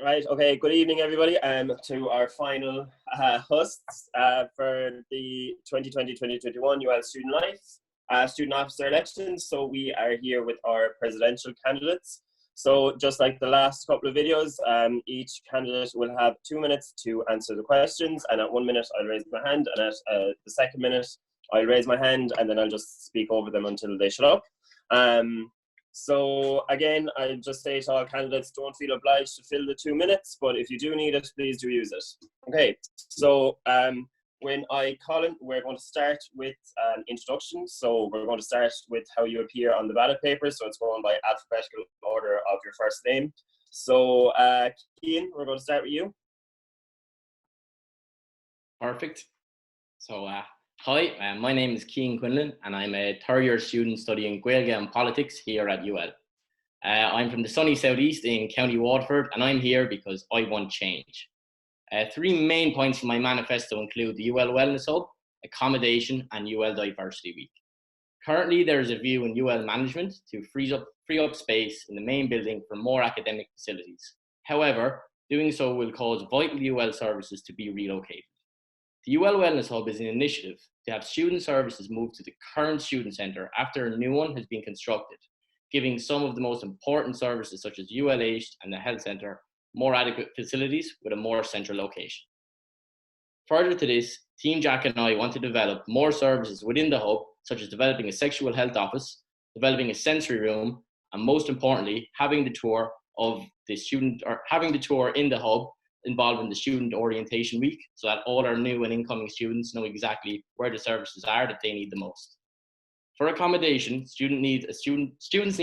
Right, okay, good evening everybody, to our final hosts for the 2020-2021 UL Student Life Student Officer elections. So we are here with our presidential candidates. So just like the last couple of videos, each candidate will have 2 minutes to answer the questions, and at 1 minute I'll raise my hand, and at the second minute I'll raise my hand, and then I'll just speak over them until they shut up. So again, I just say to all candidates, don't feel obliged to fill the 2 minutes, but if you do need it, please do use it. Okay, so when I call in, we're going to start with an introduction. So we're going to start with how you appear on the ballot paper. So it's going by alphabetical order of your first name. So Cian, we're going to start with you. Perfect. So hi, my name is Cian Quinlan, and I'm a third-year student studying Gaeilge and Politics here at UL. I'm from the sunny southeast in County Waterford, and I'm here because I want change. 3 main points from my manifesto include the UL Wellness Hub, accommodation, and UL Diversity Week. Currently, there is a view in UL management to free up space in the main building for more academic facilities. However, doing so will cause vital UL services to be relocated. The UL Wellness Hub is an initiative to have student services move to the current student centre after a new one has been constructed, giving some of the most important services such as ULH and the health centre more adequate facilities with a more central location. Further to this, Team Jack and I want to develop more services within the hub, such as developing a sexual health office, developing a sensory room, and most importantly, having the tour in the hub involving the student orientation week, so that all our new and incoming students know exactly where the services are that they need the most. For accommodation, students need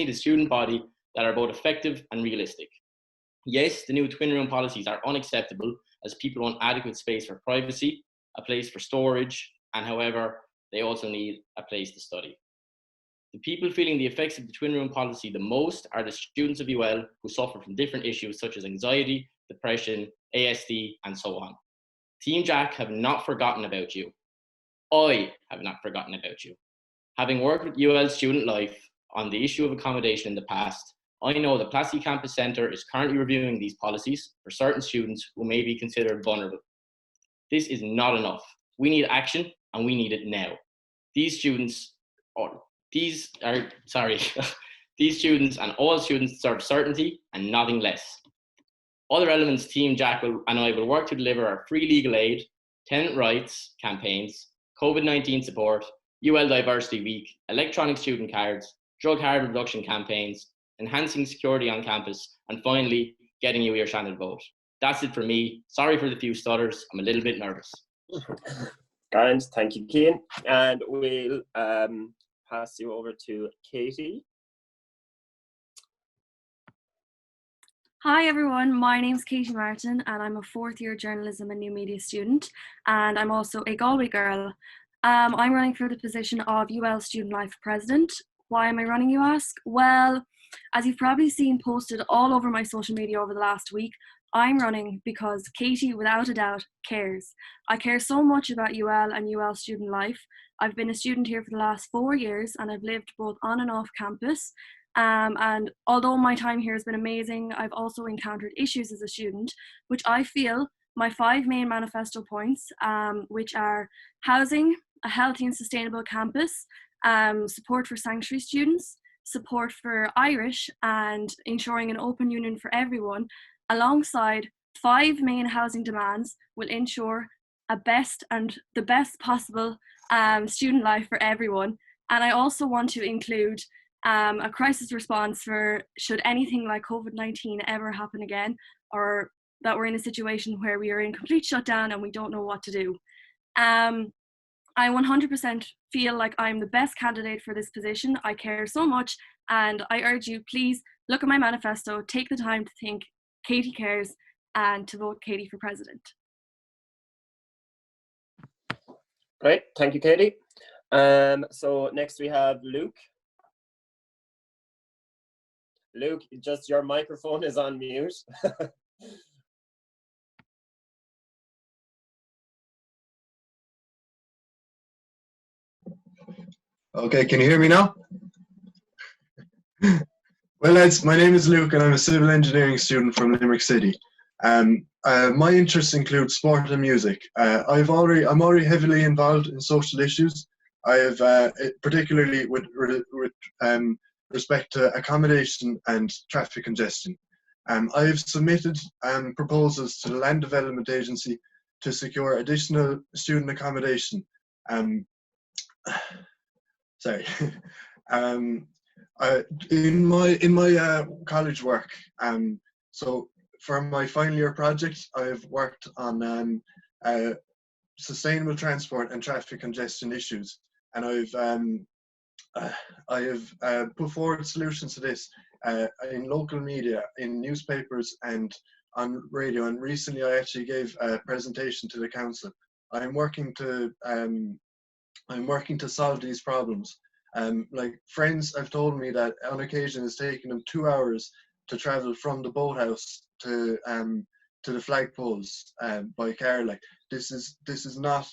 a student body that are both effective and realistic. Yes, the new twin room policies are unacceptable as people want adequate space for privacy, a place for storage, and however, they also need a place to study. The people feeling the effects of the twin room policy the most are the students of UL who suffer from different issues such as anxiety, depression, ASD, and so on. Team Jack have not forgotten about you. I have not forgotten about you. Having worked with UL Student Life on the issue of accommodation in the past, I know the Plassey Campus Centre is currently reviewing these policies for certain students who may be considered vulnerable. This is not enough. We need action, and we need it now. These students and all students deserve certainty and nothing less. Other elements Team Jack and I will work to deliver are free legal aid, tenant rights campaigns, COVID-19 support, UL Diversity Week, electronic student cards, drug harm reduction campaigns, enhancing security on campus, and finally, getting you your standard vote. That's it for me. Sorry for the few stutters. I'm a little bit nervous. And thank you, Cian. And we'll pass you over to Katie. Hi everyone, my name is Katie Martin and I'm a 4th year journalism and new media student, and I'm also a Galway girl. I'm running for the position of UL Student Life President. Why am I running, you ask? Well, as you've probably seen posted all over my social media over the last week, I'm running because Katie, without a doubt, cares. I care so much about UL and UL Student Life. I've been a student here for the last 4 years and I've lived both on and off campus. And although my time here has been amazing, I've also encountered issues as a student, which I feel my 5 main manifesto points, which are housing, a healthy and sustainable campus, support for sanctuary students, support for Irish, and ensuring an open union for everyone, alongside 5 main housing demands will ensure the best possible student life for everyone. And I also want to include a crisis response for should anything like COVID-19 ever happen again, or that we're in a situation where we are in complete shutdown and we don't know what to do. I 100% feel like I'm the best candidate for this position. I care so much, and I urge you, please look at my manifesto, take the time to think Katie cares, and to vote Katie for president. Great, thank you, Katie. So next we have Luke. Luke, just your microphone is on mute. Okay, can you hear me now? Well, lads, my name is Luke and I'm a civil engineering student from Limerick City. My interests include sport and music. I'm already heavily involved in social issues. I have, particularly with respect to accommodation and traffic congestion. I have submitted proposals to the Land Development Agency to secure additional student accommodation. Sorry. In my college work, so for my final year project, I've worked on sustainable transport and traffic congestion issues, and I have put forward solutions to this in local media, in newspapers, and on radio. And recently, I actually gave a presentation to the council. I'm working to solve these problems. Like friends have told me that on occasion it's taken them 2 hours to travel from the boathouse to the flagpoles by car. Like this is not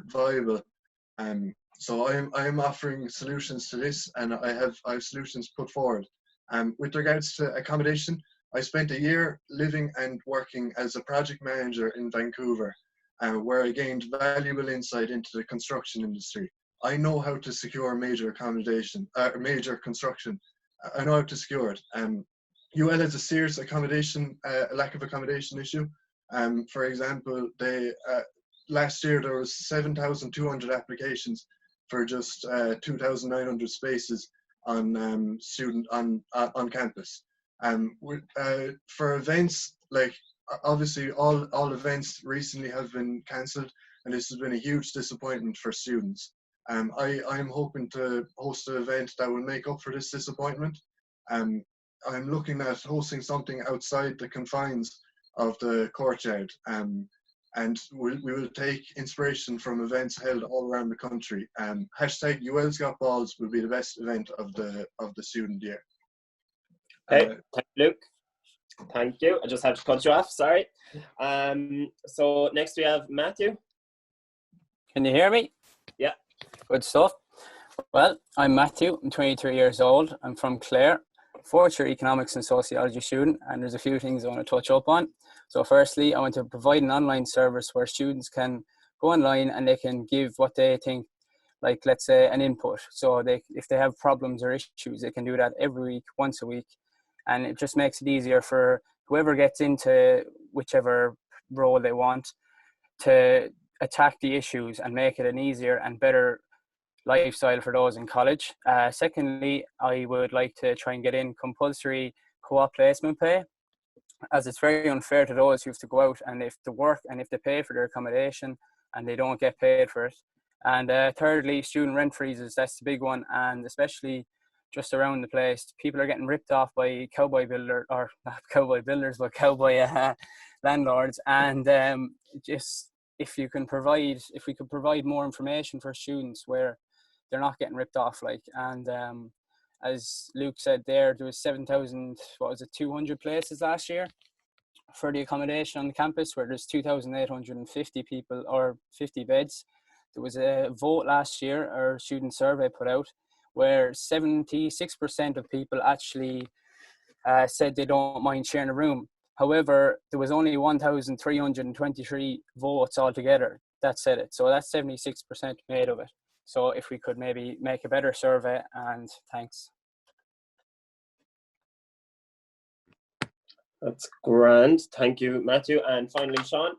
viable. So I'm offering solutions to this, and I have solutions put forward. With regards to accommodation, I spent a year living and working as a project manager in Vancouver, where I gained valuable insight into the construction industry. I know how to secure major accommodation, major construction. I know how to secure it. UL has a serious lack of accommodation issue. For example, last year there was 7,200 applications for just 2,900 spaces on campus. For events, like obviously all events recently have been cancelled, and this has been a huge disappointment for students. I'm hoping to host an event that will make up for this disappointment. I'm looking at hosting something outside the confines of the courtyard, and we will take inspiration from events held all around the country. Hashtag UL's Got Balls will be the best event of the student year. Okay, thank you, Luke. Thank you. I just have to cut you off, sorry. So next we have Matthew. Can you hear me? Yeah. Good stuff. Well, I'm Matthew. I'm 23 years old. I'm from Clare, fourth year economics and sociology student, and there's a few things I want to touch up on. So firstly, I want to provide an online service where students can go online and they can give what they think, like let's say an input. So if they have problems or issues, they can do that every week, once a week. And it just makes it easier for whoever gets into whichever role they want to attack the issues and make it an easier and better lifestyle for those in college. Secondly, I would like to try and get in compulsory co-op placement pay, as it's very unfair to those who have to go out and if they work and if they pay for their accommodation and they don't get paid for it. And thirdly, student rent freezes, that's the big one, and especially just around the place, people are getting ripped off by cowboy landlords. And just if we could provide more information for students where they're not getting ripped off, like, and as Luke said there was 7,200 places last year for the accommodation on the campus, where there's 2,850 people or 50 beds. There was a vote last year, or student survey put out, where 76% of people actually said they don't mind sharing a room. However, there was only 1,323 votes altogether that said it. So that's 76% made of it. So if we could maybe make a better survey, and thanks. That's grand. Thank you, Matthew. And finally, Sean.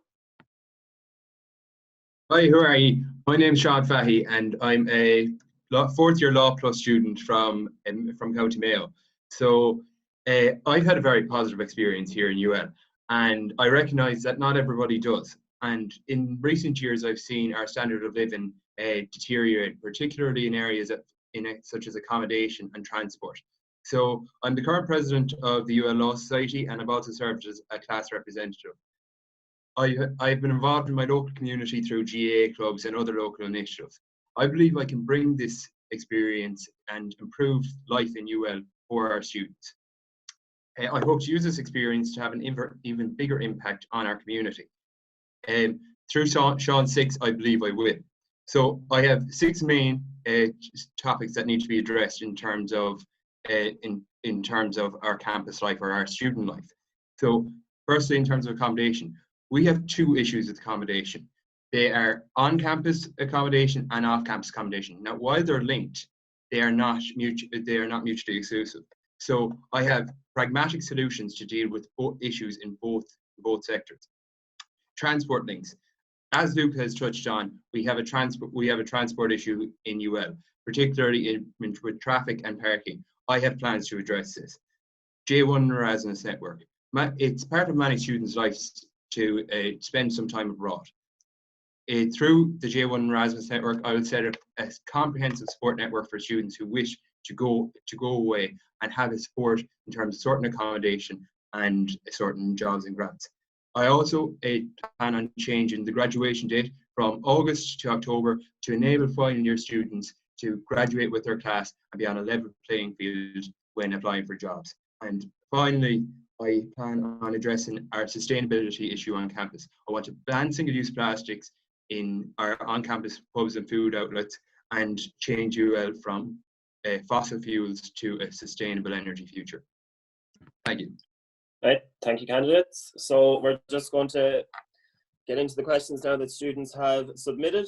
Hi, who are you? My name's Sean Fahy, and I'm a fourth year Law Plus student from County Mayo. So I've had a very positive experience here in UL, and I recognise that not everybody does. And in recent years, I've seen our standard of living deteriorate, particularly in areas such as accommodation and transport. So I'm the current president of the UL Law Society, and I've also served as a class representative. I've been involved in my local community through GAA clubs and other local initiatives. I believe I can bring this experience and improve life in UL for our students. I hope to use this experience to have an even bigger impact on our community. Through Sean 6, I believe I will. So I have 6 main topics that need to be addressed in terms of our campus life or our student life. So Firstly, in terms of accommodation, we have two issues with accommodation. They are on-campus accommodation and off-campus accommodation. Now, while they're linked, they are not mutually exclusive. So I have pragmatic solutions to deal with both issues in both sectors. Transport links. As Luke has touched on, we have a transport issue in UL, particularly with traffic and parking. I have plans to address this. J1 Erasmus Network. It's part of many students' lives to spend some time abroad. Through the J1 Erasmus Network, I will set up a comprehensive support network for students who wish to go away and have a support in terms of certain accommodation and certain jobs and grants. I also plan on changing the graduation date from August to October to enable final year students to graduate with their class and be on a level playing field when applying for jobs. And finally, I plan on addressing our sustainability issue on campus. I want to ban single-use plastics in our on-campus pubs and food outlets and change UL from fossil fuels to a sustainable energy future. Thank you. Right, thank you, candidates. So we're just going to get into the questions now that students have submitted.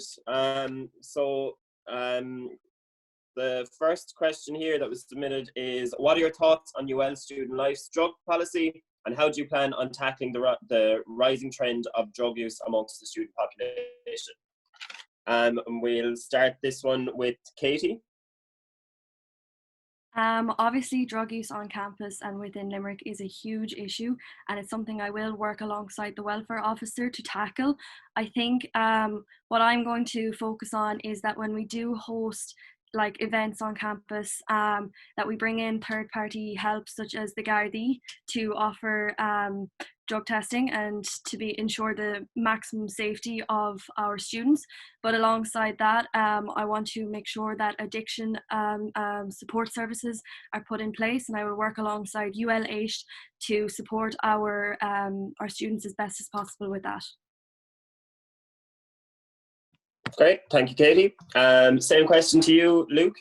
The first question here that was submitted is, what are your thoughts on UL student life's drug policy, and how do you plan on tackling the rising trend of drug use amongst the student population? And we'll start this one with Katie. Obviously, drug use on campus and within Limerick is a huge issue, and it's something I will work alongside the welfare officer to tackle. I think what I'm going to focus on is that when we do host like events on campus, that we bring in third-party help such as the Gardaí to offer drug testing and to ensure the maximum safety of our students. But alongside that, I want to make sure that addiction support services are put in place, and I will work alongside UL8 to support our students as best as possible with that. Great, thank you, Katie. Same question to you, Luke.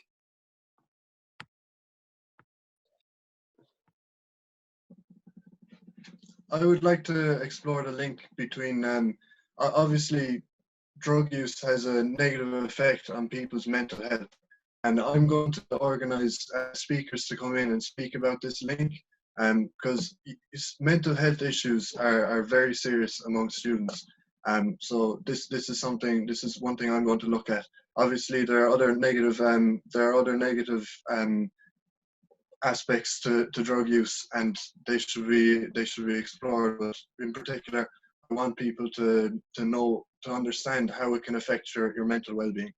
I would like to explore the link between, obviously, drug use has a negative effect on people's mental health. And I'm going to organise speakers to come in and speak about this link, because mental health issues are very serious among students. So this is one thing I'm going to look at. Obviously, there are other negative aspects to drug use, and they should be explored. But in particular, I want people to understand how it can affect your mental well-being.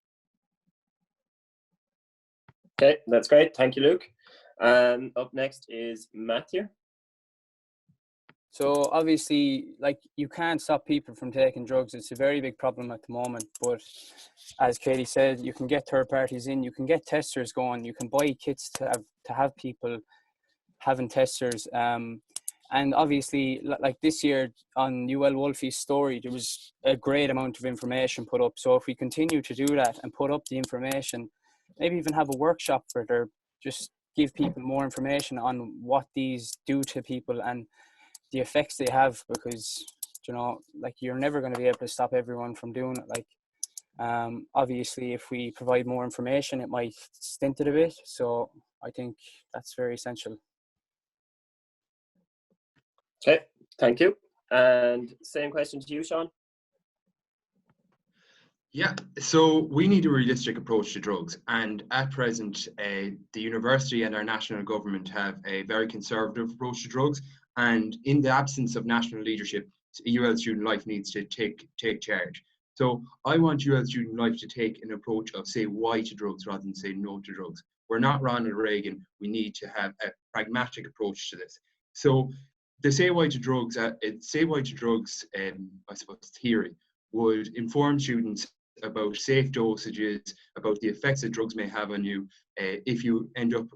Okay, that's great. Thank you, Luke. Up next is Matthew. So obviously, like, you can't stop people from taking drugs. It's a very big problem at the moment. But as Katie said, you can get third parties in, you can get testers going, you can buy kits to have people having testers. And obviously, like this year on UL Wolfie's story, there was a great amount of information put up. So if we continue to do that and put up the information, maybe even have a workshop for it, or just give people more information on what these do to people and the effects they have, because, you know, like, you're never going to be able to stop everyone from doing it. Like, obviously, if we provide more information, it might stint it a bit. So I think that's very essential. Okay, thank you. And same question to you, Sean. Yeah, so we need a realistic approach to drugs, and at present, the university and our national government have a very conservative approach to drugs, and in the absence of national leadership, UL Student Life needs to take charge. So I want UL Student Life to take an approach of say why to drugs rather than say no to drugs. We're not Ronald Reagan. We need to have a pragmatic approach to this. So the say why to drugs, I suppose, theory would inform students about safe dosages, about the effects that drugs may have on you if you end up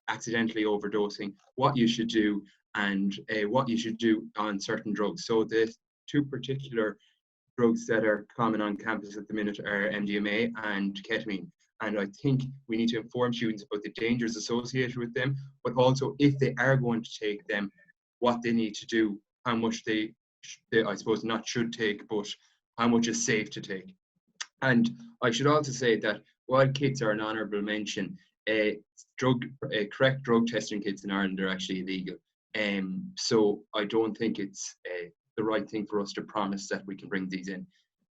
accidentally overdosing, what you should do, and what you should do on certain drugs. So the two particular drugs that are common on campus at the minute are MDMA and ketamine. And I think we need to inform students about the dangers associated with them, but also if they are going to take them, what they need to do how much they I suppose not should take, but how much is safe to take. And I should also say that while kits are an honourable mention, correct drug testing kits in Ireland are actually illegal. So I don't think it's the right thing for us to promise that we can bring these in.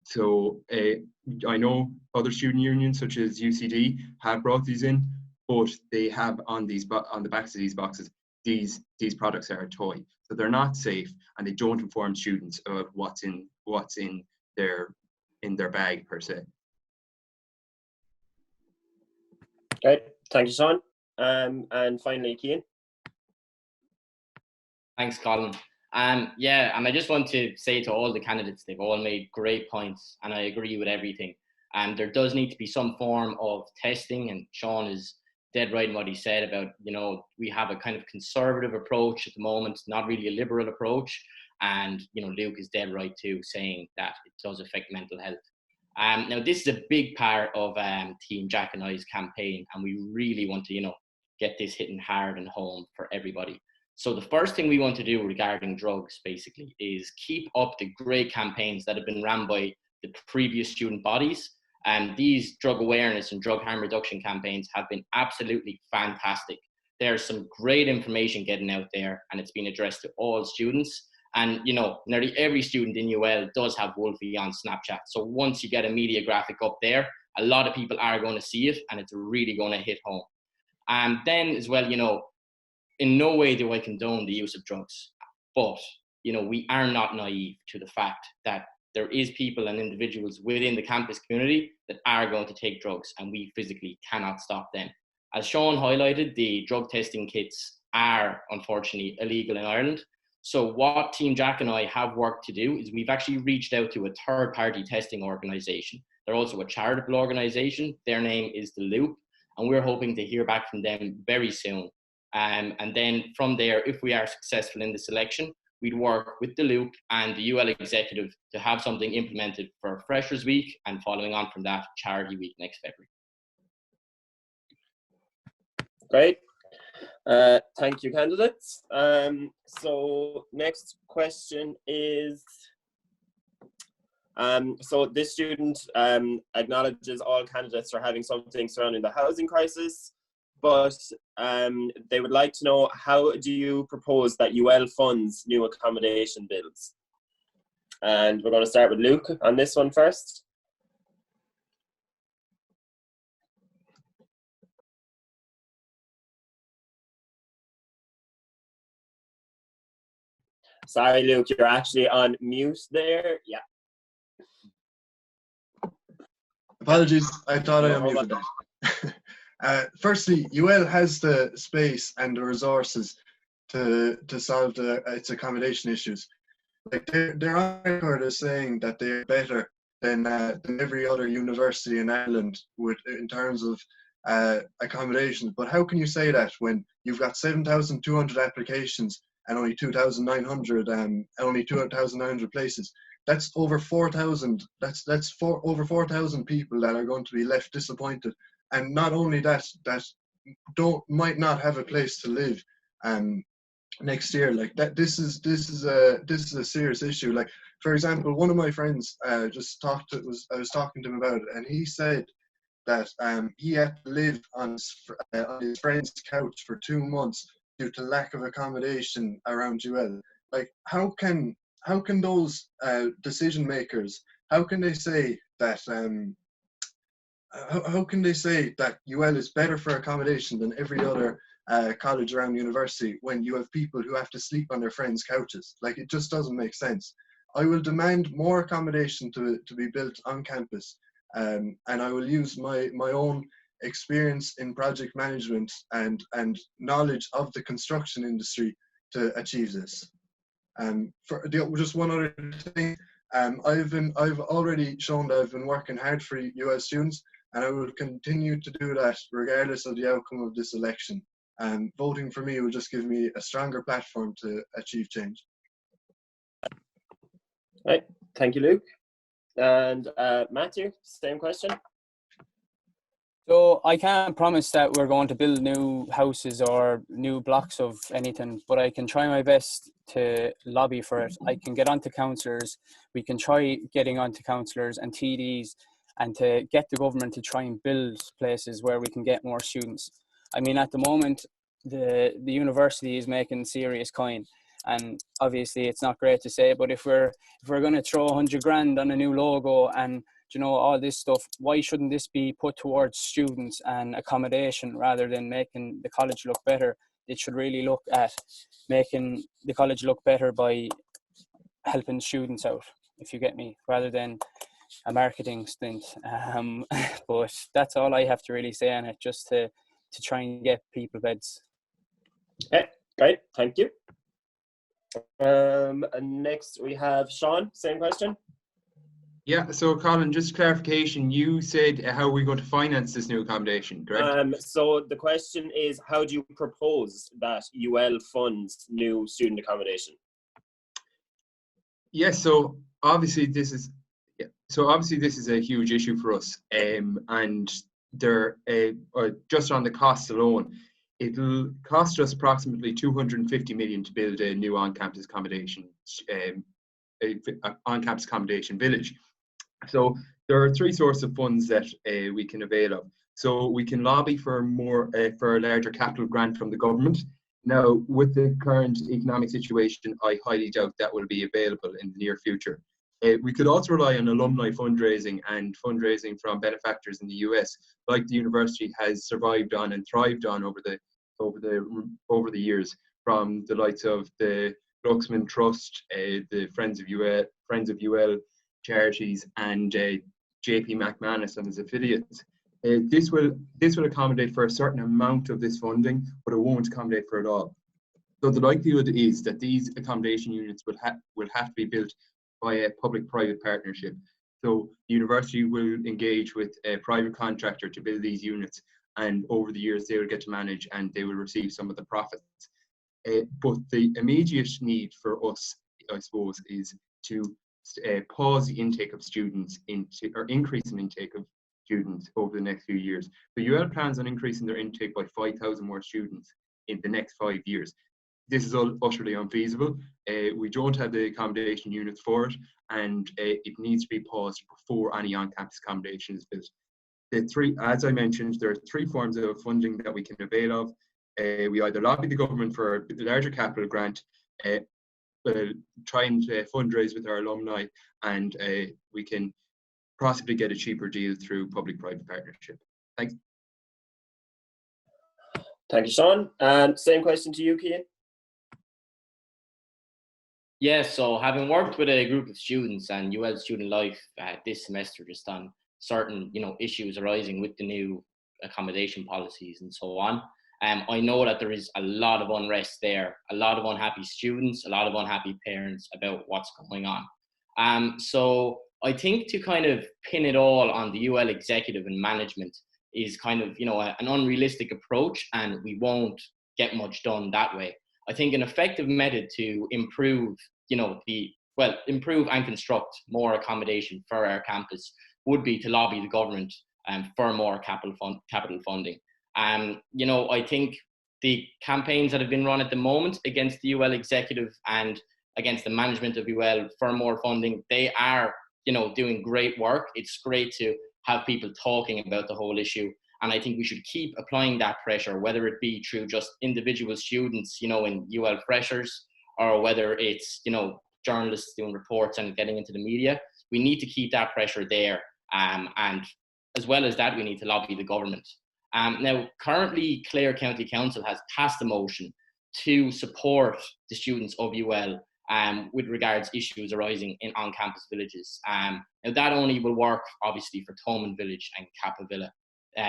So I know other student unions such as UCD have brought these in, but they have on the backs of these boxes, these products are a toy. So they're not safe, and they don't inform students of what's in their bag per se. Okay, thank you, Sean. And finally, Cian. Thanks, Colin. Yeah, and I just want to say to all the candidates, they've all made great points, and I agree with everything. There does need to be some form of testing, and Sean is dead right in what he said about, we have a kind of conservative approach at the moment, not really a liberal approach. And, Luke is dead right too, saying that it does affect mental health. Now, this is a big part of Team Jack and I's campaign, and we really want to, get this hitting hard and home for everybody. So the first thing we want to do regarding drugs, basically, is keep up the great campaigns that have been run by the previous student bodies. And these drug awareness and drug harm reduction campaigns have been absolutely fantastic. There's some great information getting out there, and it's been addressed to all students. And, nearly every student in UL does have Wolfie on Snapchat. So once you get a media graphic up there, a lot of people are going to see it, and it's really going to hit home. And then as well, in no way do I condone the use of drugs, but, we are not naive to the fact that there is people and individuals within the campus community that are going to take drugs, and we physically cannot stop them. As Sean highlighted, the drug testing kits are unfortunately illegal in Ireland. So what Team Jack and I have worked to do is we've actually reached out to a third-party testing organisation. They're also a charitable organisation. Their name is The Loop, and we're hoping to hear back from them very soon. And then from there, if we are successful in the selection, we'd work with The Loop and the UL executive to have something implemented for Freshers Week, and following on from that, Charity Week next February. Great. Thank you, candidates. So next question is, so this student acknowledges all candidates are having something surrounding the housing crisis, but they would like to know, how do you propose that UL funds new accommodation bills? And we're going to start with Luke on this one first. Sorry, Luke, you're actually on mute there. Yeah. Apologies, I thought I unmuted that. Firstly, UL has the space and the resources to solve its accommodation issues. Like they're on record as saying that they're better than every other university in Ireland in terms of accommodations. But how can you say that when you've got 7,200 applications and only 2,900 places? That's over 4,000. That's over 4,000 people that are going to be left disappointed. And not only that might not have a place to live next year. Like that, this is a serious issue. Like, for example, one of my friends I was talking to him about it, and he said that he had to live on his friend's couch for 2 months due to lack of accommodation around UL. Like, how can those decision makers, how can they say that UL is better for accommodation than every other college around university when you have people who have to sleep on their friends' couches? Like, it just doesn't make sense. I will demand more accommodation to be built on campus, and I will use my own experience in project management and knowledge of the construction industry to achieve this. Just one other thing, I've already shown that I've been working hard for UL students, and I will continue to do that regardless of the outcome of this election. Voting for me will just give me a stronger platform to achieve change. Right, thank you, Luke. And Matthew, same question. So I can't promise that we're going to build new houses or new blocks of anything, but I can try my best to lobby for it. I can get onto councillors. We can try getting onto councillors and TDs and to get the government to try and build places where we can get more students. I mean, at the moment, the university is making serious coin, and obviously it's not great to say, but if we're going to throw 100 grand on a new logo and all this stuff, why shouldn't this be put towards students and accommodation rather than making the college look better? It should really look at making the college look better by helping students out, if you get me, rather than a marketing stint. But that's all I have to really say on it, just to try and get people beds. Okay, great, thank you. And next we have Sean, same question. Yeah, so Colin, just clarification, you said how are we going to finance this new accommodation, correct? So the question is, how do you propose that UL funds new student accommodation? Yes, so obviously this is a huge issue for us, and there just on the costs alone, it'll cost us approximately 250 million to build a new on-campus accommodation village. So there are three sources of funds that we can avail of. So we can lobby for a larger capital grant from the government. Now, with the current economic situation, I highly doubt that will be available in the near future. We could also rely on alumni fundraising and fundraising from benefactors in the US, like the university has survived on and thrived on over the years, from the likes of the Luxman Trust, the Friends of UL charities, and JP McManus and his affiliates. This will accommodate for a certain amount of this funding, but it won't accommodate for it all. So the likelihood is that these accommodation units will have to be built by a public-private partnership. So the university will engage with a private contractor to build these units, and over the years they will get to manage and they will receive some of the profits. But the immediate need for us, I suppose, is to pause the intake of students or increase in intake of students over the next few years. The UL plans on increasing their intake by 5,000 more students in the next 5 years. This is utterly unfeasible. We don't have the accommodation units for it, and it needs to be paused before any on-campus accommodation is built. As I mentioned, there are three forms of funding that we can avail of. We either lobby the government for a larger capital grant, try and fundraise with our alumni, and we can possibly get a cheaper deal through public-private partnership. Thanks. Thank you, Sean. And same question to you, Cian. Yes, so having worked with a group of students and UL Student Life this semester, just on certain issues arising with the new accommodation policies and so on, I know that there is a lot of unrest there, a lot of unhappy students, a lot of unhappy parents about what's going on. So I think to kind of pin it all on the UL executive and management is kind of an unrealistic approach, and we won't get much done that way. I think an effective method to improve improve and construct more accommodation for our campus would be to lobby the government for more capital funding. I think the campaigns that have been run at the moment against the UL executive and against the management of UL for more funding, they are, doing great work. It's great to have people talking about the whole issue. And I think we should keep applying that pressure, whether it be through just individual students, in UL freshers, or whether it's, journalists doing reports and getting into the media. We need to keep that pressure there. And as well as that, we need to lobby the government. Now, currently, Clare County Council has passed a motion to support the students of UL with regards issues arising in on-campus villages. Now, that only will work, obviously, for Thomond Village and Capavilla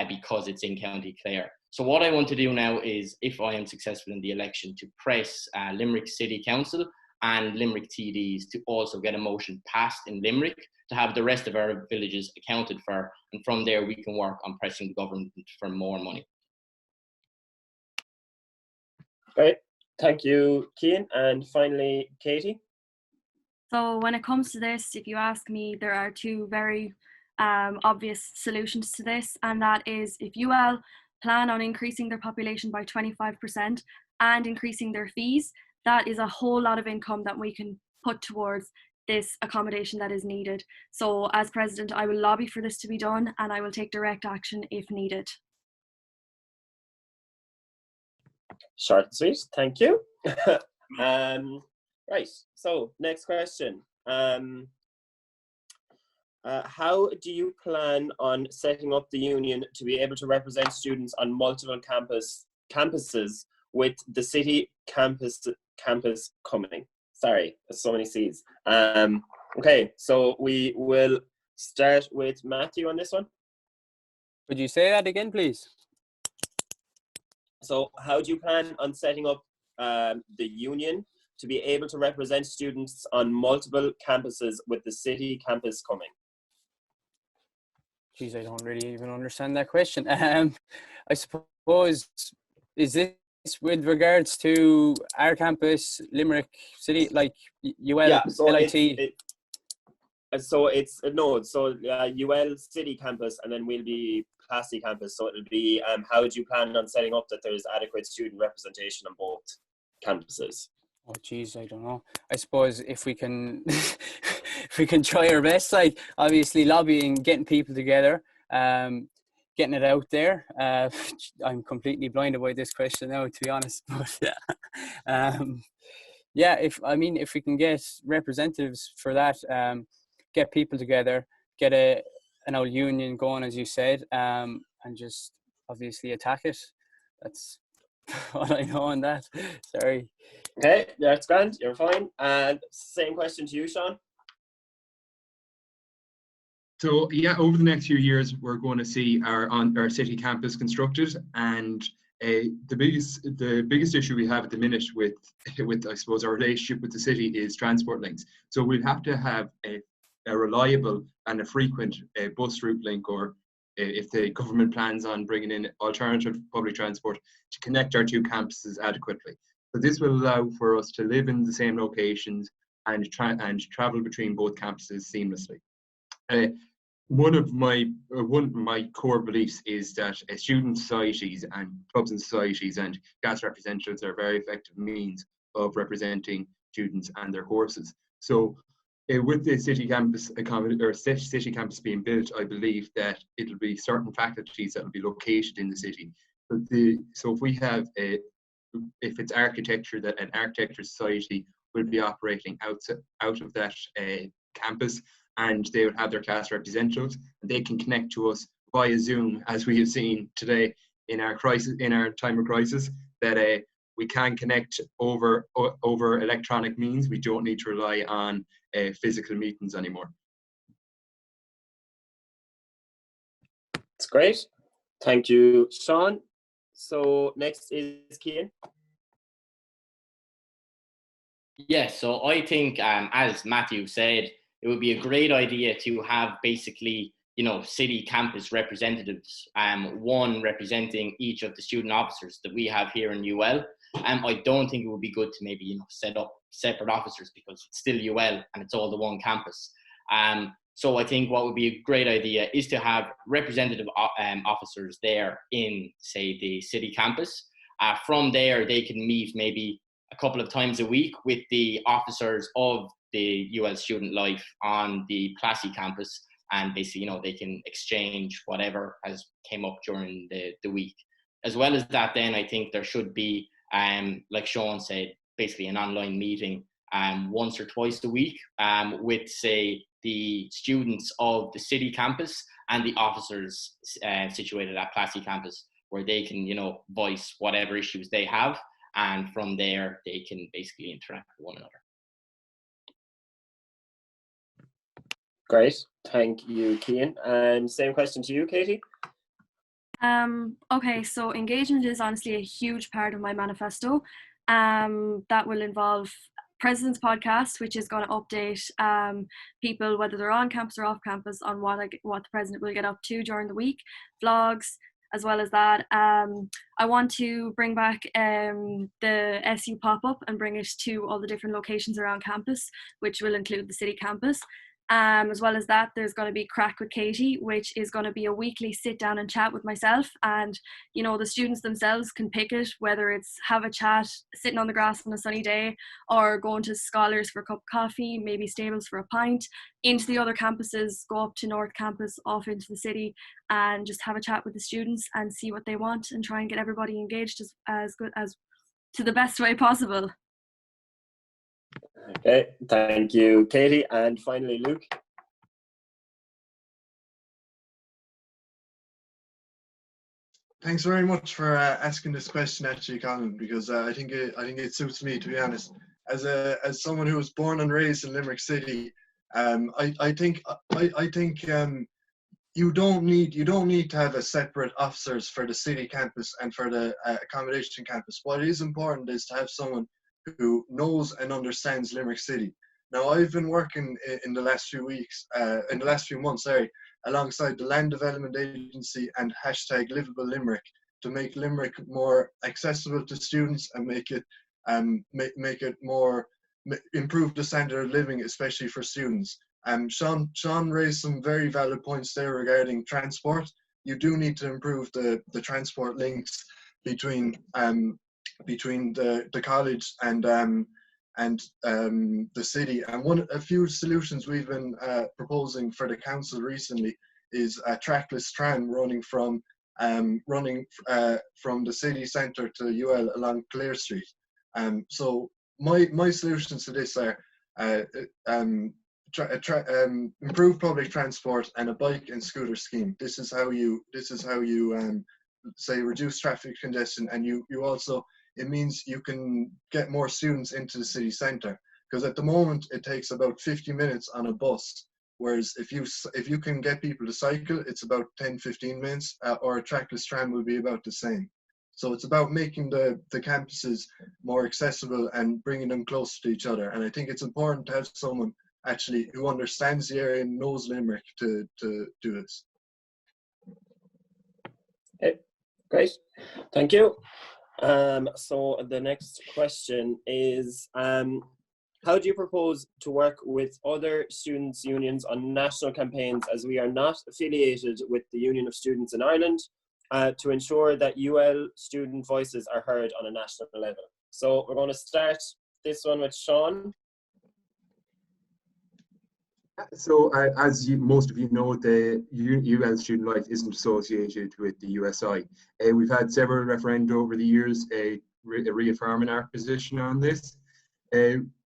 because it's in County Clare. So what I want to do now is, if I am successful in the election, to press Limerick City Council and Limerick TDs to also get a motion passed in Limerick to have the rest of our villages accounted for, and from there we can work on pressing the government for more money. Great, thank you, Cian. And finally, Katie. So when it comes to this, if you ask me, there are two very obvious solutions to this, and that is if UL plan on increasing their population by 25% and increasing their fees, that is a whole lot of income that we can put towards this accommodation that is needed. So as president, I will lobby for this to be done, and I will take direct action if needed. Short and sweet, thank you. Right, so next question. How do you plan on setting up the union to be able to represent students on multiple campuses with the city campus coming? Sorry, there's so many C's. Okay, so we will start with Matthew on this one. Could you say that again, please? So how do you plan on setting up the union to be able to represent students on multiple campuses with the city campus coming? Geez, I don't really even understand that question. I suppose, is this with regards to our campus, Limerick City, like UL, yeah, so LIT? UL City campus, and then we'll be Classy campus. So it'll be, how do you plan on setting up that there's adequate student representation on both campuses? Oh, geez, I don't know. I suppose if we can, if we can try our best, like obviously lobbying, getting people together, getting it out there. I'm completely blinded by this question now, to be honest. But yeah, if we can get representatives for that, get people together, get an old union going, as you said, and just obviously attack it. That's all I know on that. Sorry. Okay, that's grand. You're fine. And same question to you, Sean. So yeah, over the next few years, we're going to see our city campus constructed, and the biggest issue we have at the minute with I suppose our relationship with the city is transport links. So we'll have to have a reliable and a frequent bus route link, or if the government plans on bringing in alternative public transport, to connect our two campuses adequately. So this will allow for us to live in the same locations and travel between both campuses seamlessly. One of my core beliefs is that student societies and clubs and societies and class representatives are very effective means of representing students and their courses. So with the city campus city campus being built, I believe that it'll be certain faculties that will be located in the city. So if we have if it's architecture, that an architecture society will be operating out of that campus, and they would have their class representatives, and they can connect to us via Zoom, as we have seen today in our time of crisis, that we can connect over electronic means. We don't need to rely on physical meetings anymore. That's great. Thank you, Sean. So next is Cian. Yes, so I think, as Matthew said, it would be a great idea to have basically, city campus representatives, one representing each of the student officers that we have here in UL. I don't think it would be good to maybe, set up separate officers, because it's still UL and it's all the one campus. So I think what would be a great idea is to have representative officers there in, say, the city campus. From there, they can meet maybe a couple of times a week with the officers of the UL student life on the Classy campus, and basically, they can exchange whatever has came up during the week. As well as that, then I think there should be, like Sean said, basically an online meeting once or twice a week with, say, the students of the city campus and the officers situated at Classy campus, where they can, voice whatever issues they have, and from there they can basically interact with one another. Great, thank you, Cian. And same question to you, Katie. Okay, so engagement is honestly a huge part of my manifesto. That will involve President's Podcast, which is going to update people, whether they're on campus or off campus, on what the President will get up to during the week, vlogs. As well as that, I want to bring back the SU pop-up and bring it to all the different locations around campus, which will include the city campus. As well as that, there's going to be Crack with Katie, which is going to be a weekly sit down and chat with myself. And, you know, the students themselves can pick it, whether it's have a chat, sitting on the grass on a sunny day, or going to Scholars for a cup of coffee, maybe Stables for a pint, into the other campuses, go up to North Campus, off into the city, and just have a chat with the students and see what they want and try and get everybody engaged as good as to the best way possible. Okay, thank you, Katie. And finally, Luke. Thanks very much for asking this question, actually, Colin, because I think it suits me, to be honest. As someone who was born and raised in Limerick City, I think you don't need to have a separate officers for the city campus and for the accommodation campus. What is important is to have someone who knows and understands Limerick City. Now, I've been working in the last few months, alongside the Land Development Agency and #Livable Limerick to make Limerick more accessible to students and make it more, improve the standard of living, especially for students. Sean raised some very valid points there regarding transport. You do need to improve the transport links between the college and the city. And a few solutions we've been proposing for the council recently is a trackless tram running from the city centre to UL along Clare Street. So my solutions to this are improve public transport and a bike and scooter scheme. This is how you say reduce traffic congestion, and you also, it means you can get more students into the city centre, because at the moment it takes about 50 minutes on a bus, whereas if you can get people to cycle, it's about 10-15 minutes, or a trackless tram will be about the same. So it's about making the campuses more accessible and bringing them closer to each other. And I think it's important to have someone actually who understands the area and knows Limerick to do this. Okay, great, thank you. So the next question is, how do you propose to work with other students' unions on national campaigns, as we are not affiliated with the Union of Students in Ireland, to ensure that UL student voices are heard on a national level? So we're going to start this one with Sean. So as most of you know, the UL Student Life isn't associated with the USI. We've had several referenda over the years reaffirming our position on this.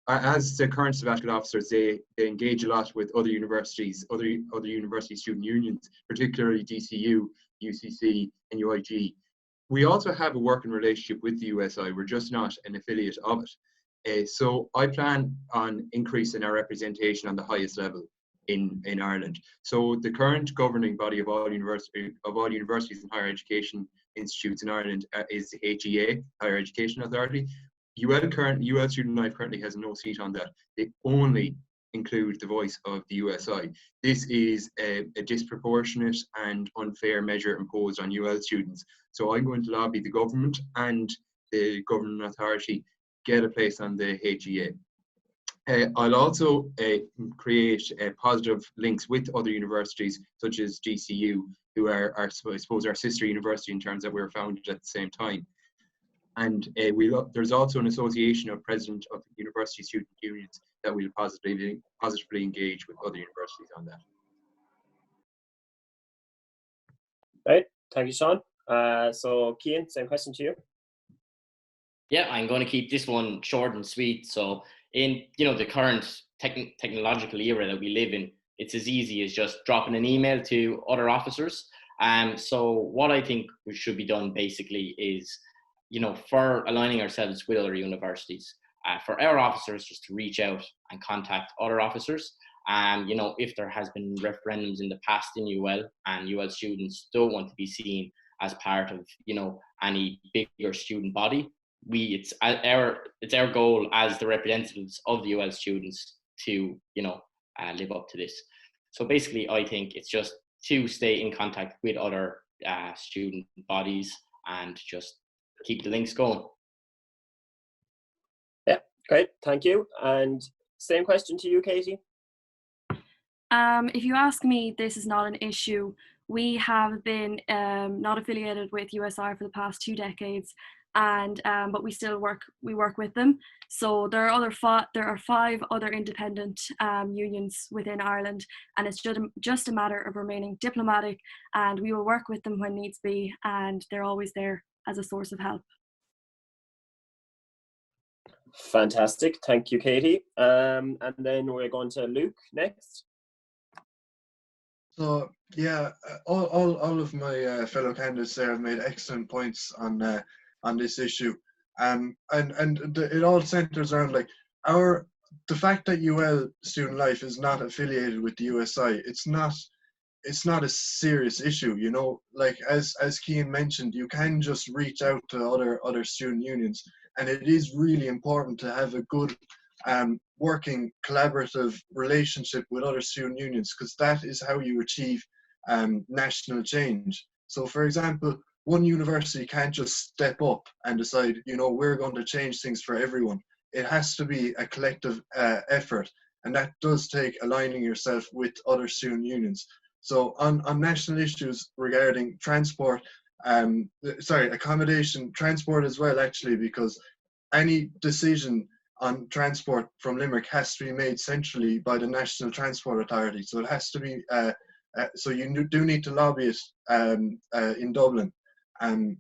As the current sabbatical officers, they engage a lot with other universities, other university student unions, particularly DCU, UCC and UIG. We also have a working relationship with the USI. We're just not an affiliate of it. So I plan on increasing our representation on the highest level in Ireland. So the current governing body of all universities and higher education institutes in Ireland is the HEA, Higher Education Authority. UL Student Life currently has no seat on that. They only include the voice of the USI. This is a disproportionate and unfair measure imposed on UL students. So I'm going to lobby the government and the governing authority get a place on the HEA. I'll also create positive links with other universities, such as GCU, who are I suppose, our sister university in terms that we were founded at the same time. And there's also an association of president of university student unions that will positively engage with other universities on that. Right, thank you, Sean. So Cian, same question to you. Yeah, I'm going to keep this one short and sweet. So in the current technological era that we live in, it's as easy as just dropping an email to other officers. So what I think should be done basically is, for aligning ourselves with other universities, for our officers just to reach out and contact other officers. If there has been referendums in the past in UL and UL students don't want to be seen as part of, any bigger student body, it's our goal as the representatives of the UL students to live up to this. So basically, I think it's just to stay in contact with other student bodies and just keep the links going. Yeah, great, thank you. And same question to you, Katie. If you ask me, this is not an issue. We have been not affiliated with USI for the past 2 decades, and but we still work with them. So there are 5 other independent unions within Ireland, and it's just a matter of remaining diplomatic, and we will work with them when needs be, and they're always there as a source of help. Fantastic, thank you, Katie. And then we're going to Luke next. So yeah, all of my fellow candidates there have made excellent points on this issue, and it all centers around like the fact that UL Student Life is not affiliated with the USI. It's not a serious issue, you know. Like as Cian mentioned, you can just reach out to other student unions, and it is really important to have a good working collaborative relationship with other student unions, because that is how you achieve national change. So for example, one university can't just step up and decide, you know, we're going to change things for everyone. It has to be a collective effort, and that does take aligning yourself with other student unions. So on national issues regarding transport, accommodation, transport as well actually, because any decision on transport from Limerick has to be made centrally by the National Transport Authority. So it has to be, so you do need to lobby it in Dublin. And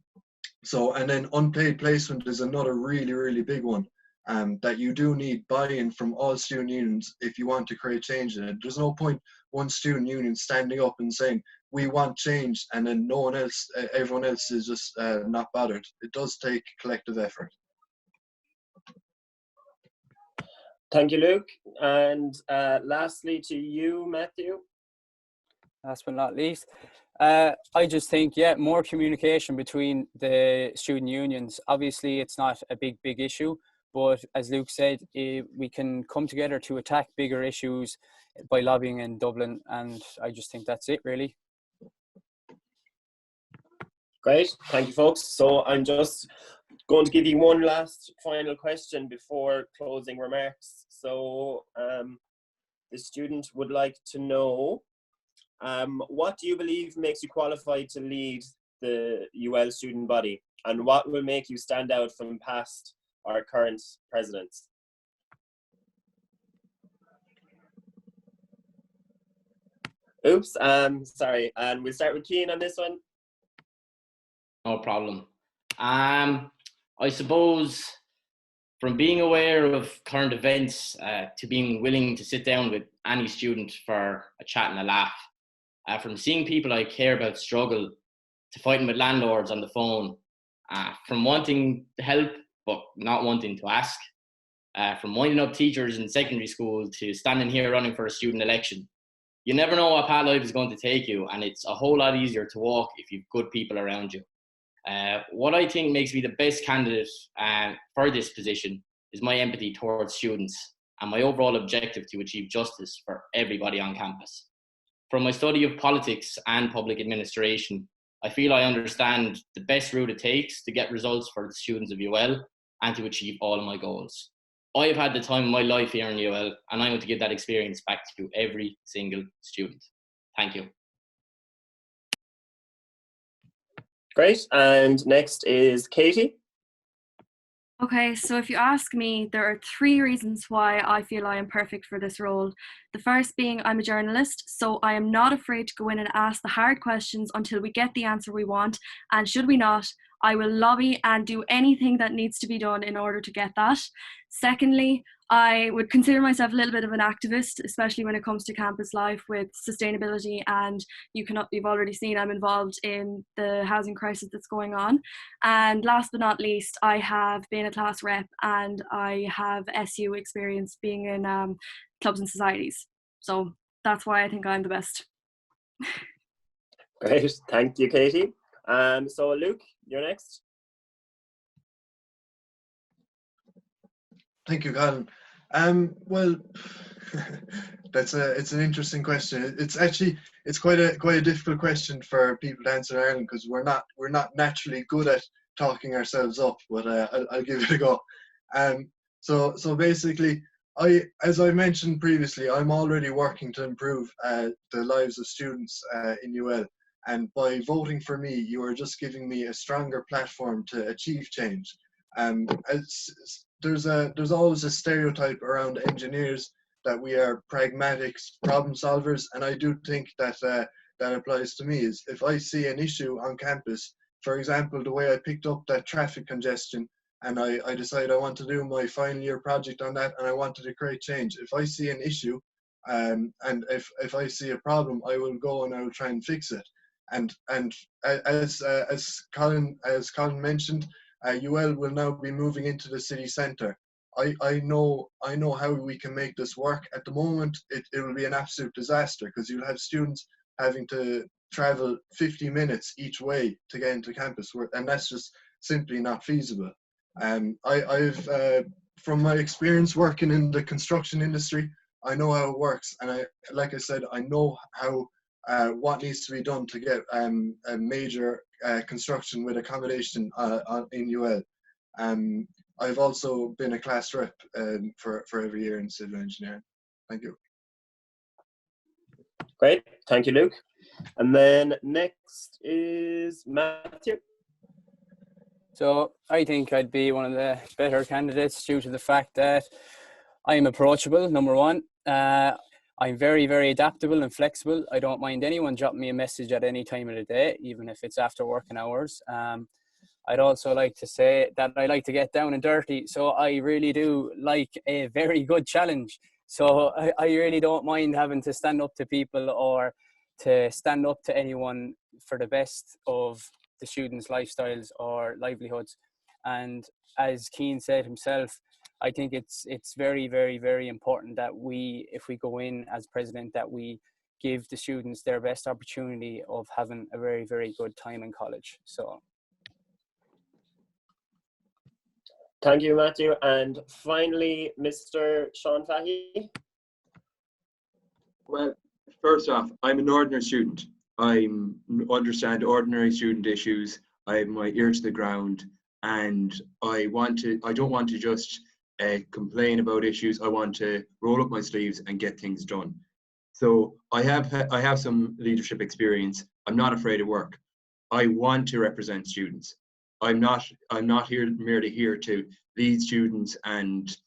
then unpaid placement is another really big one, that you do need buy-in from all student unions if you want to create change in it. There's no point one student union standing up and saying, we want change, and then no one else, everyone else is just not bothered. It does take collective effort. Thank you, Luke. And lastly to you, Matthew. Last but not least, I just think, yeah, more communication between the student unions. Obviously, it's not a big issue, but as Luke said, we can come together to attack bigger issues by lobbying in Dublin, and I just think that's it, really. Great, thank you, folks. So I'm just going to give you one last final question before closing remarks. So the student would like to know, what do you believe makes you qualified to lead the UL student body, and what will make you stand out from past or current presidents? Oops, sorry, and we'll start with Cian on this one. No problem. I suppose from being aware of current events to being willing to sit down with any student for a chat and a laugh, from seeing people I care about struggle to fighting with landlords on the phone, from wanting to help but not wanting to ask, from winding up teachers in secondary school to standing here running for a student election. You never know what path life is going to take you, and it's a whole lot easier to walk if you've good people around you. What I think makes me the best candidate for this position is my empathy towards students and my overall objective to achieve justice for everybody on campus. From my study of politics and public administration, I feel I understand the best route it takes to get results for the students of UL and to achieve all of my goals. I have had the time of my life here in UL, and I want to give that experience back to every single student. Thank you. Great, and next is Katie. Okay, so if you ask me, there are 3 reasons why I feel I am perfect for this role. The first being I'm a journalist, so I am not afraid to go in and ask the hard questions until we get the answer we want, and should we not, I will lobby and do anything that needs to be done in order to get that. Secondly, I would consider myself a little bit of an activist, especially when it comes to campus life with sustainability, and you've already seen I'm involved in the housing crisis that's going on. And last but not least, I have been a class rep and I have SU experience being in clubs and societies. So that's why I think I'm the best. Great, thank you, Katie. So Luke, you're next. Thank you, Colin. Well, it's an interesting question. It's quite a difficult question for people to answer in Ireland, because we're not naturally good at talking ourselves up. But I'll give it a go. So basically, as I mentioned previously, I'm already working to improve the lives of students in UL. And by voting for me, you are just giving me a stronger platform to achieve change. There's always a stereotype around engineers that we are pragmatic problem solvers, and I do think that that applies to me. Is if I see an issue on campus, for example, the way I picked up that traffic congestion, and I decide I want to do my final year project on that, and I wanted to create change. If I see an issue, and if I see a problem, I will go and I will try and fix it. And as Colin mentioned, UL will now be moving into the city centre. I know how we can make this work. At the moment, it will be an absolute disaster because you'll have students having to travel 50 minutes each way to get into campus, and that's just simply not feasible. I've from my experience working in the construction industry, I know how it works, and like I said, I know how what needs to be done to get a major construction with accommodation in UL. I've also been a class rep for every year in civil engineering. Thank you. Great, thank you, Luke. And then next is Matthew. So I think I'd be one of the better candidates due to the fact that I'm approachable, number one. I'm very, very adaptable and flexible. I don't mind anyone dropping me a message at any time of the day, even if it's after working hours. I'd also like to say that I like to get down and dirty. So I really do like a very good challenge. So I really don't mind having to stand up to people or to stand up to anyone for the best of the students' lifestyles or livelihoods. And as Keane said himself, I think it's very, very, very important that we, if we go in as president, that we give the students their best opportunity of having a very, very good time in college. So. Thank you, Matthew. And finally, Mr. Sean Fahey. Well, first off, I'm an ordinary student. I understand ordinary student issues. I have my ear to the ground, and I don't want to just complain about issues. I want to roll up my sleeves and get things done. So I have some leadership experience. I'm not afraid of work. I want to represent students. I'm not merely here to lead students and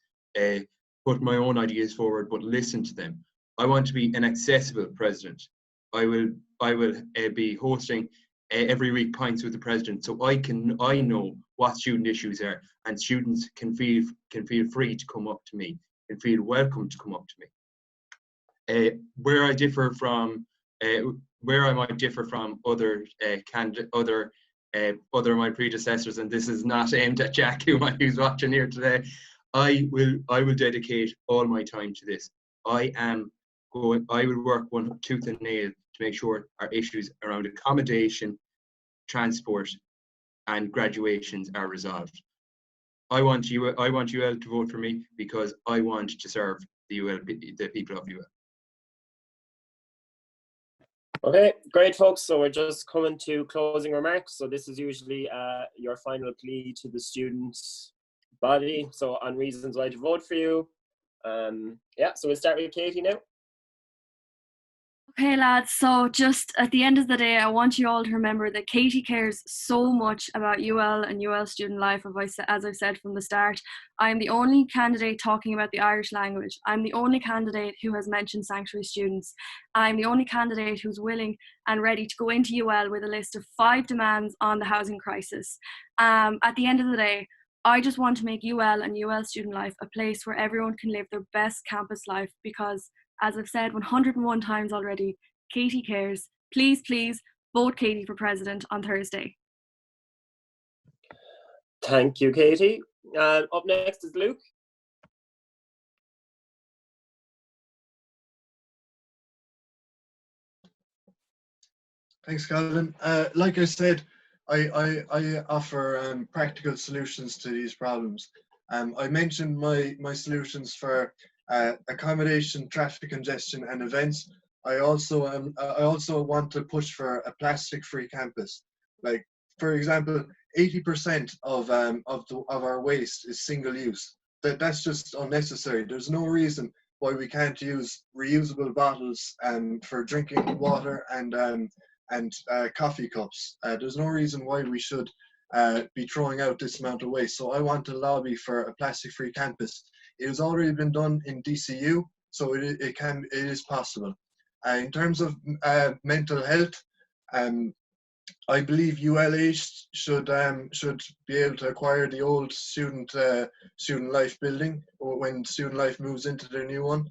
put my own ideas forward, but listen to them. I want to be an accessible president. I will be hosting every week pints with the president, so I know what student issues are, and students can feel free to come up to me and feel welcome to come up to me. Where I might differ from other other of my predecessors, and this is not aimed at Jack, who's watching here today. I will dedicate all my time to this. I will work one tooth and nail to make sure our issues around accommodation, transport, and graduations are resolved. I want UL to vote for me because I want to serve the people of UL. Okay, great, folks. So we're just coming to closing remarks. So this is usually your final plea to the students' body. So on reasons why to vote for you. Yeah, so we'll start with Katie now. Okay, lads, so just at the end of the day, I want you all to remember that Katie cares so much about UL and UL student life. As I've said from the start, I'm the only candidate talking about the Irish language. I'm the only candidate who has mentioned sanctuary students. I'm the only candidate who's willing and ready to go into UL with a list of 5 demands on the housing crisis. At the end of the day, I just want to make UL and UL student life a place where everyone can live their best campus life because, as I've said 101 times already, Katie cares. Please, please vote Katie for president on Thursday. Thank you, Katie. Up next is Luke. Thanks, Calvin. Like I said, I offer practical solutions to these problems. I mentioned my solutions for accommodation, traffic congestion, and events. I also want to push for a plastic-free campus. Like, for example, 80% of our waste is single-use. that's just unnecessary. There's no reason why we can't use reusable bottles for drinking water and coffee cups. There's no reason why we should be throwing out this amount of waste. So I want to lobby for a plastic-free campus. It has already been done in DCU, so it is possible. In terms of mental health, I believe ULA should be able to acquire the old student life building when student life moves into their new one.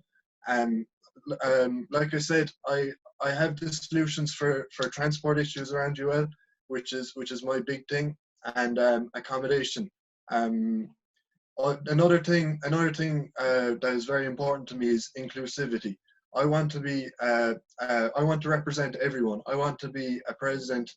Like I said, I have the solutions for transport issues around UL, which is my big thing, and accommodation. Another thing that is very important to me is inclusivity. I want to represent everyone. I want to be a president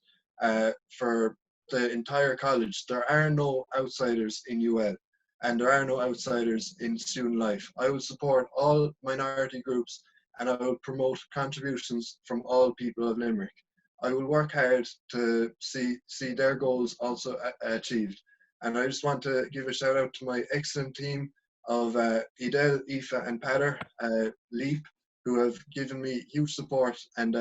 for the entire college. There are no outsiders in UL, and there are no outsiders in student life. I will support all minority groups, and I will promote contributions from all people of Limerick. I will work hard to see their goals also achieved. And I just want to give a shout out to my excellent team of Edel, Aoife and Peadar, Leap, who have given me huge support, and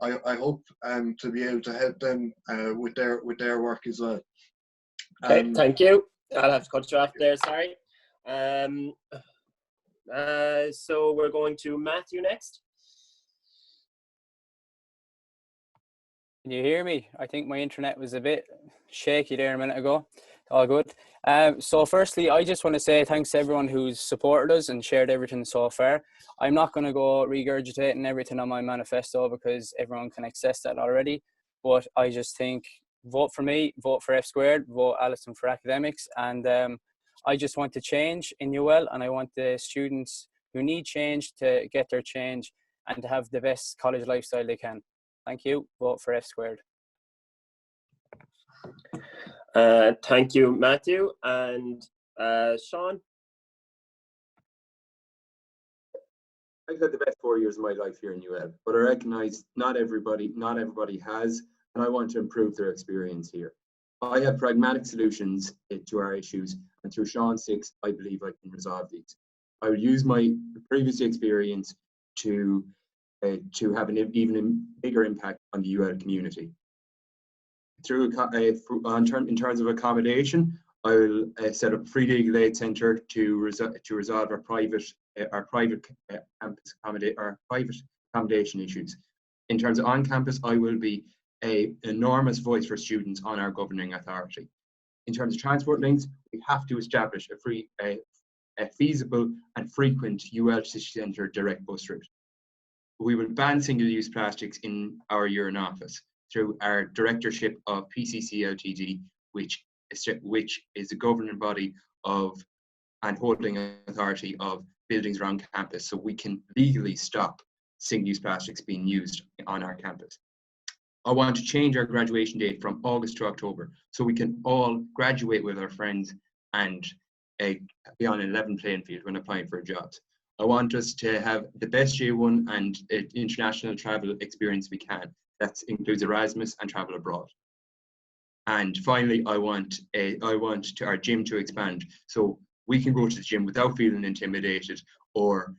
I hope to be able to help them with their work as well. Okay, thank you. I'll have to cut you off there, sorry. So we're going to Matthew next. Can you hear me? I think my internet was a bit shaky there a minute ago. All good. So firstly, I just want to say thanks to everyone who's supported us and shared everything so far. I'm not going to go regurgitating everything on my manifesto because everyone can access that already. But I just think vote for me, vote for F Squared, vote Alison for academics. And I just want to change in UL, and I want the students who need change to get their change and to have the best college lifestyle they can. Thank you. Vote for F Squared. Thank you, Matthew. And Sean? I've had the best 4 years of my life here in UL, but I recognise not everybody has, and I want to improve their experience here. I have pragmatic solutions to our issues, and through Sean 6, I believe I can resolve these. I will use my previous experience to have an even bigger impact on the UL community. In terms of accommodation, I will set up a free legal aid centre to resolve our private campus accommodation issues. In terms of on campus, I will be an enormous voice for students on our governing authority. In terms of transport links, we have to establish a feasible and frequent UL city centre direct bus route. We will ban single-use plastics in our urine office through our directorship of PCC Ltd, which is the governing body of and holding authority of buildings around campus, so we can legally stop single-use plastics being used on our campus. I want to change our graduation date from August to October, so we can all graduate with our friends and be on an level playing field when applying for jobs. I want us to have the best J1 and international travel experience we can. That includes Erasmus and travel abroad. And finally, I want our gym to expand, so we can go to the gym without feeling intimidated or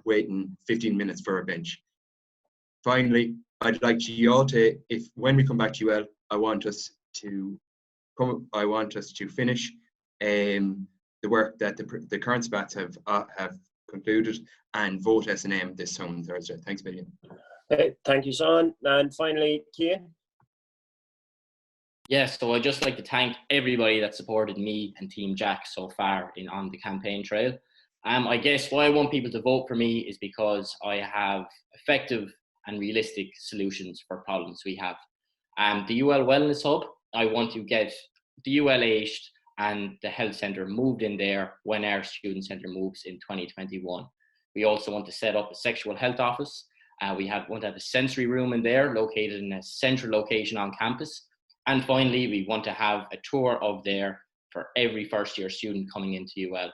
waiting 15 minutes for a bench. Finally, I'd like you all to, when we come back to UL, I want us to finish the work that the current spats have concluded and vote S&M this coming Thursday. Thanks a million. Okay, thank you, Sean. And finally, Cian? Yes, so I'd just like to thank everybody that supported me and Team Jack so far on the campaign trail. I guess why I want people to vote for me is because I have effective and realistic solutions for problems we have. The UL Wellness Hub, I want to get the UL aged and the health centre moved in there when our student centre moves in 2021. We also want to set up a sexual health office. We want to have a sensory room in there located in a central location on campus. And finally, we want to have a tour of there for every first year student coming into UL.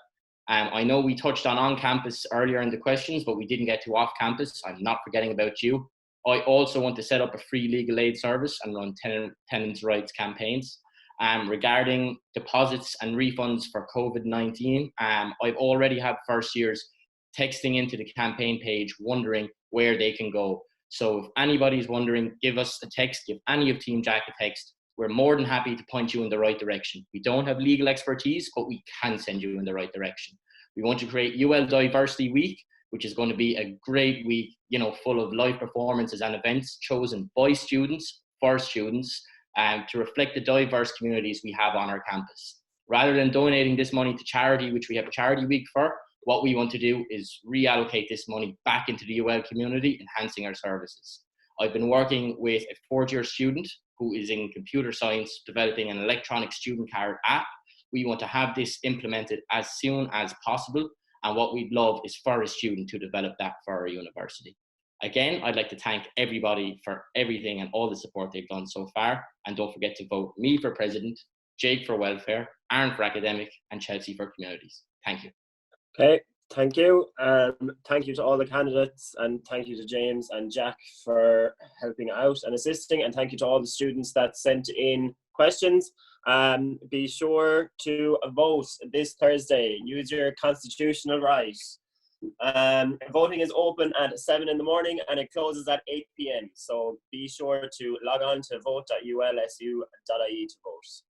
I know we touched on campus earlier in the questions, but we didn't get to off campus. I'm not forgetting about you. I also want to set up a free legal aid service and run tenants' rights campaigns. Regarding deposits and refunds for COVID-19, I've already had first years texting into the campaign page wondering where they can go. So if anybody's wondering, give us a text, give any of Team Jack a text. We're more than happy to point you in the right direction. We don't have legal expertise, but we can send you in the right direction. We want to create UL Diversity Week, which is going to be a great week, you know, full of live performances and events chosen by students, for students, to reflect the diverse communities we have on our campus. Rather than donating this money to charity, which we have a charity week for, what we want to do is reallocate this money back into the UL community, enhancing our services. I've been working with a fourth-year student who is in computer science, developing an electronic student card app. We want to have this implemented as soon as possible. And what we'd love is for a student to develop that for our university. Again, I'd like to thank everybody for everything and all the support they've done so far. And don't forget to vote me for president, Jake for welfare, Aaron for academic, and Chelsea for communities. Thank you. Okay, thank you. Thank you to all the candidates, and thank you to James and Jack for helping out and assisting, and thank you to all the students that sent in questions. Be sure to vote this Thursday. Use your constitutional right. Voting is open at 7 in the morning and it closes at 8 p.m. So be sure to log on to vote.ulsu.ie to vote.